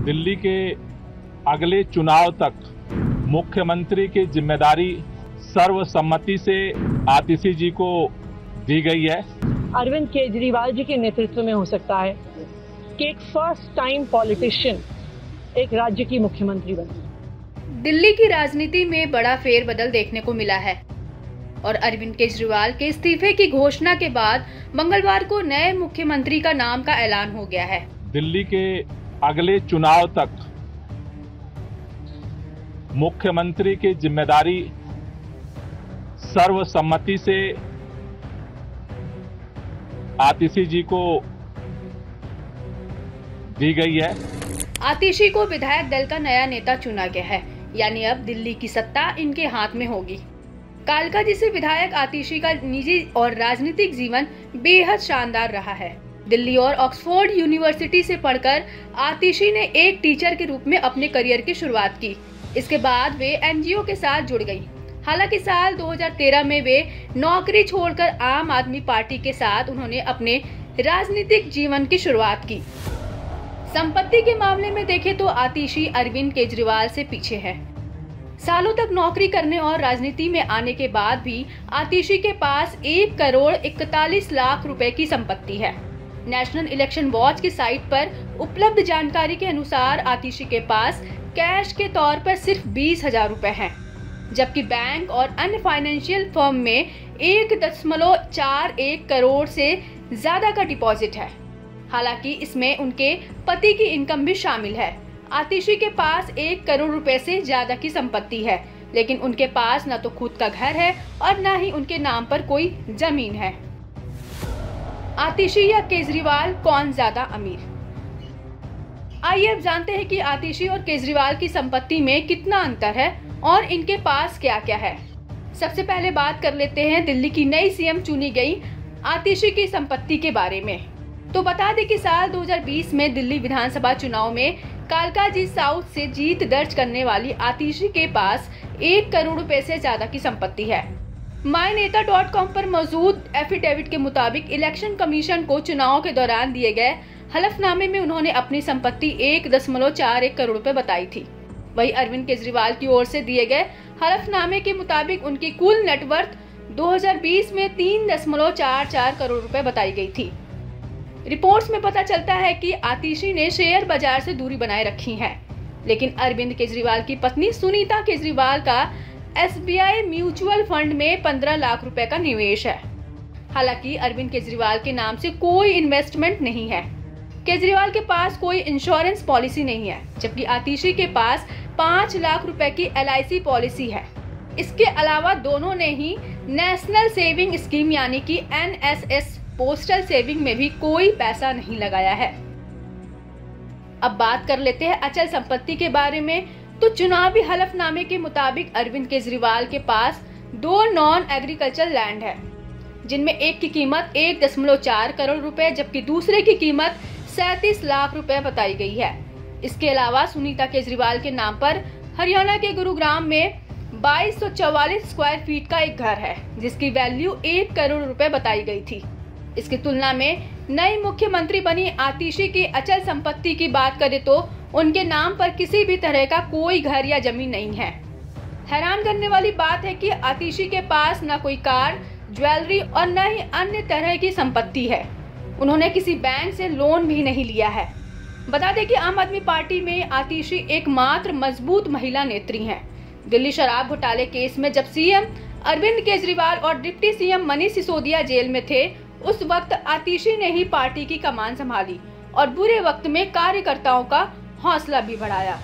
दिल्ली के अगले चुनाव तक मुख्यमंत्री की जिम्मेदारी सर्वसम्मति से आतिशी जी को दी गई है। अरविंद केजरीवाल जी के नेतृत्व में हो सकता है कि एक फर्स्ट टाइम पॉलिटिशियन एक राज्य की मुख्यमंत्री बने। दिल्ली की राजनीति में बड़ा फेरबदल देखने को मिला है और अरविंद केजरीवाल के इस्तीफे की घोषणा के बाद मंगलवार को नए मुख्यमंत्री का नाम का ऐलान हो गया है। दिल्ली के अगले चुनाव तक मुख्यमंत्री की जिम्मेदारी सर्वसम्मति से आतिशी जी को दी गई है। आतिशी को विधायक दल का नया नेता चुना गया है, यानी अब दिल्ली की सत्ता इनके हाथ में होगी। कालका जी से विधायक आतिशी का निजी और राजनीतिक जीवन बेहद शानदार रहा है। दिल्ली और ऑक्सफोर्ड यूनिवर्सिटी से पढ़कर आतिशी ने एक टीचर के रूप में अपने करियर की शुरुआत की। इसके बाद वे एनजीओ के साथ जुड़ गई। हालांकि साल 2013 में वे नौकरी छोड़कर आम आदमी पार्टी के साथ उन्होंने अपने राजनीतिक जीवन की शुरुआत की। संपत्ति के मामले में देखें तो आतिशी अरविंद केजरीवाल से पीछे है। सालों तक नौकरी करने और राजनीति में आने के बाद भी आतिशी के पास 1 करोड़ 41 लाख रुपए की संपत्ति है। नेशनल इलेक्शन वॉच की साइट पर उपलब्ध जानकारी के अनुसार आतिशी के पास कैश के तौर पर सिर्फ 20,000 रुपए हैं, जबकि बैंक और अन्य फाइनेंशियल फर्म में 1.41 करोड़ से ज्यादा का डिपॉजिट है। हालांकि इसमें उनके पति की इनकम भी शामिल है। आतिशी के पास 1 करोड़ रुपए से ज्यादा की संपत्ति है, लेकिन उनके पास न तो खुद का घर है और न ही उनके नाम पर कोई जमीन है। आतिशी या केजरीवाल कौन ज्यादा अमीर? आइए अब जानते हैं कि आतिशी और केजरीवाल की संपत्ति में कितना अंतर है और इनके पास क्या क्या है। सबसे पहले बात कर लेते हैं दिल्ली की नई सीएम चुनी गई आतिशी की संपत्ति के बारे में। तो बता दें कि साल 2020 में दिल्ली विधानसभा चुनाव में कालका जी साउथ से जीत दर्ज करने वाली आतिशी के पास 1 करोड़ रुपए से ज्यादा की संपत्ति है। मायनेता.com पर मौजूद एफिडेविट के मुताबिक इलेक्शन कमीशन को चुनाव के दौरान दिए गए हलफनामे में उन्होंने अपनी संपत्ति 1.41 करोड़ रुपए बताई थी। वहीं अरविंद केजरीवाल की ओर से दिए गए हलफनामे के मुताबिक उनकी कुल नेटवर्थ 2020 में 3.44 करोड़ रुपए बताई गई थी। रिपोर्ट्स में पता चलता है कि आतिशी ने शेयर बाजार से दूरी बनाए रखी है, लेकिन अरविंद केजरीवाल की पत्नी सुनीता केजरीवाल का SBI म्यूचुअल फंड में 15 लाख रुपए का निवेश है। हालांकि अरविंद केजरीवाल के नाम से कोई इन्वेस्टमेंट नहीं है। केजरीवाल के पास कोई इंश्योरेंस पॉलिसी नहीं है, जबकि आतिशी के पास 5 लाख रुपए की LIC पॉलिसी है। इसके अलावा दोनों ने ही नेशनल सेविंग स्कीम यानी कि NSS पोस्टल सेविंग में भी कोई पैसा नहीं लगाया है। अब बात कर लेते हैं अचल संपत्ति के बारे में। तो चुनावी हलफनामे के मुताबिक अरविंद केजरीवाल के पास 2 नॉन एग्रीकल्चर लैंड है, जिनमें एक की कीमत 1.4 करोड़ रुपए जबकि दूसरे की कीमत 37 लाख रुपए बताई गई है। इसके अलावा सुनीता केजरीवाल के नाम पर हरियाणा के गुरुग्राम में 2244 स्क्वायर फीट का एक घर है, जिसकी वैल्यू 1 करोड़ रुपए बताई गई थी। इसकी तुलना में नई मुख्यमंत्री बनी आतिशी की अचल संपत्ति की बात करें तो उनके नाम पर किसी भी तरह का कोई घर या जमीन नहीं है। हैरान करने वाली बात है कि आतिशी के पास न कोई कार, ज्वेलरी और न ही अन्य तरह की संपत्ति है। उन्होंने किसी बैंक से लोन भी नहीं लिया है। बता दें कि आम आदमी पार्टी में आतिशी एकमात्र मजबूत महिला नेत्री हैं। दिल्ली शराब घोटाले केस में जब सीएम अरविंद केजरीवाल और deputy CM Manish Sisodia jail में थे, उस वक्त आतिशी ने ही पार्टी की कमान संभाली और बुरे वक्त में कार्यकर्ताओं का हौसला भी बढ़ाया।